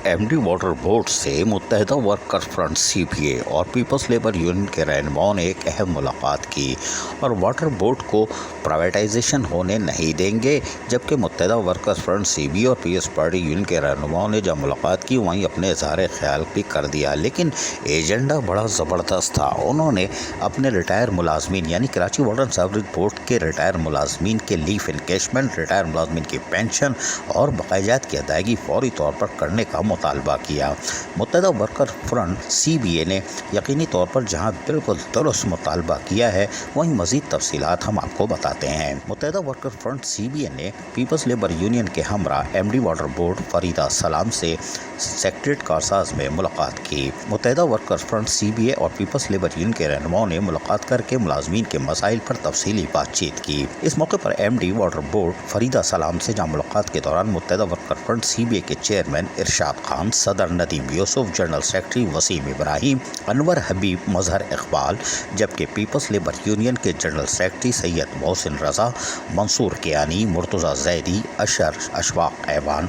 MD water board से मुत्तहिदा workers front CPA और peoples labour union के रहनुमाओं ने एक अहम मुलाकात की और वाटर बोर्ड को प्राइवेटाइजेशन होने नहीं देंगे। जबकि मुत्तहिदा वर्कर्स फ्रंट सीपीए और पीपल्स पार्टी यूनियन के रहनुमाओं ने जब मुलाकात की वहीं अपने इजहार ख्याल भी कर दिया, लेकिन एजेंडा बड़ा ज़बरदस्त था। उन्होंने अपने रिटायर मुलाजमीन यानी Karachi water and sewerage board के रिटायर मुलाजमीन के लीव इनकेशमेंट, रिटायर मुलाजमीन की पेंशन और बकायाजात की अदायगी फौरी तौर पर करने का मुतालबा किया। मुत्तहिदा वर्कर फ्रंट सीबीए ने यकीनी तौर पर जहां बिल्कुल दुरुस्त मुतालबा किया है, वहीं मज़ीद तफसीलात हम आपको बताते हैं। मुत्तहिदा वर्कर फ्रंट सीबीए ने पीपल्स लेबर यूनियन के हमरा एमडी वाटर बोर्ड फरीदा सलाम से सेक्रेटरीट कारसाज में मुलाकात की। मुत्तहिदा वर्कर्स फ्रंट सीबीए और पीपल्स लेबर यूनियन के रहनुमाओं ने मुलाकात करके मुलाजमीन के मसाइल पर तफसीली बातचीत की। इस मौके पर एमडी वाटर बोर्ड फरीदा सलाम से जहां मुलाकात के दौरान मुत्तहिदा वर्कर फ्रंट सीबीए के चेयरमैन इरशाद खान, सदर नदीम यूसुफ, जनरल सेक्रेटरी वसीम इब्राहिम, अनवर हबीब, मजहर इकबाल, जबकि पीपल्स लेबर यूनियन के जनरल सेक्रेटरी सैयद मोहसिन रजा, मंसूर कियानी, मुर्तज़ा जैदी, अशर अशफाक ऐवान,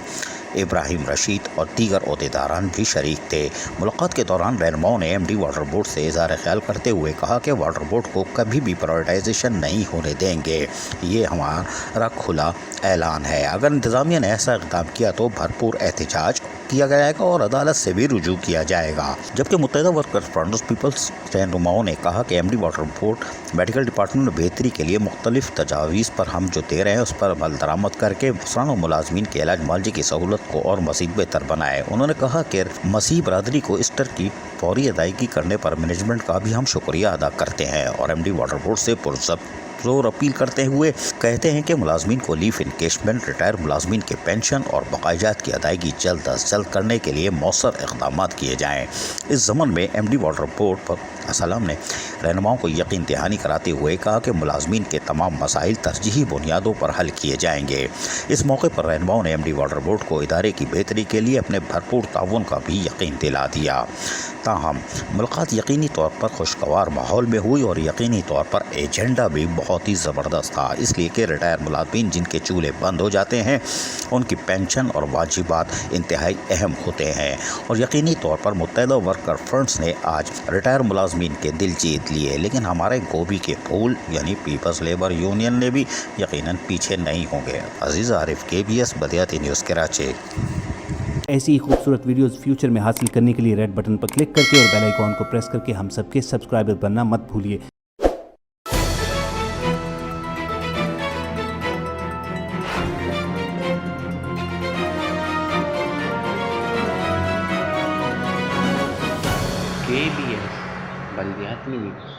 इब्राहिम रशीद और दीगर अहदेदारान भी शरीक थे। मुलाकात के दौरान रहनुमाओं ने एमडी वाटर बोर्ड से इज़हार ख्याल करते हुए कहा कि वाटर बोर्ड को कभी भी प्राइवेटाइजेशन नहीं होने देंगे। ये हमारा खुला ऐलान है। अगर इंतज़ामिया ने ऐसा इक़दाम किया तो भरपूर एहतजाज किया जाएगा और अदालत से भी रुजू किया जाएगा। जबकि मुत्तहिदा वर्कर्स फ्रंट पीपल्स रहनुमाओं ने कहा कि MD water board medical department में बेहतरी के लिए मुख्तलिफ तजावीज़ पर हम जो दे रहे हैं उस पर अमल दरामद करके अफसरान और मुलाजमीन के इलाज मुआवजे की सहूलत को और मज़ीद बेहतर बनाए। उन्होंने कहा कि मसीह बरादरी को इस तरह की फौरी अदायगी करने पर मैनेजमेंट का भी हम शुक्रिया अदा करते हैं और एमडी वाटर बोर्ड से पुरज़ोर अपील करते हुए कहते हैं कि मुलाजमीन को लीव इनकेशमेंट, रिटायर मुलाजमीन के पेंशन और बकायाजात की अदायगी जल्द अज जल्द करने के लिए मौसर इक़दामात किए जाएँ। इस ज़मन में एमडी वाटर बोर्ड पर असलाम ने रहनुमाओं को यकीन दहानी कराते हुए कहा कि मुलाजमीन के तमाम मसाइल तरजीही बुनियादों पर हल किए जाएंगे। इस मौके पर रहनुमाओं ने एमडी वाटर बोर्ड को इदारे की बेहतरी के लिए अपने भरपूर ताउन का भी यकीन दिला दिया। ताहम मुलाकात यकीनी तौर पर खुशगवार माहौल में हुई और यकीनी तौर पर एजेंडा भी बहुत ही ज़बरदस्त था, इसलिए कि रिटायर मुलाजमीन जिनके चूल्हे बंद हो जाते हैं उनकी पेंशन और वाजिबात इंतहाई अहम होते हैं और यकीनी तौर पर मुत्तहिदा वर्कर फ्रंट्स ने आज रिटायर मुलाजमीन के दिल जीत लिए। लेकिन हमारे गोभी के फूल यानी पीपल्स लेबर यूनियन ने भी यकीनन पीछे नहीं होंगे। अजीज़ आरिफ, KBS बदियाती न्यूज़ कराची। ऐसी ही खूबसूरत वीडियोस फ्यूचर में हासिल करने के लिए रेड बटन पर क्लिक करके और बेल आइकॉन को प्रेस करके हम सबके सब्सक्राइबर बनना मत भूलिए। KBS बल्दियाती न्यूज़।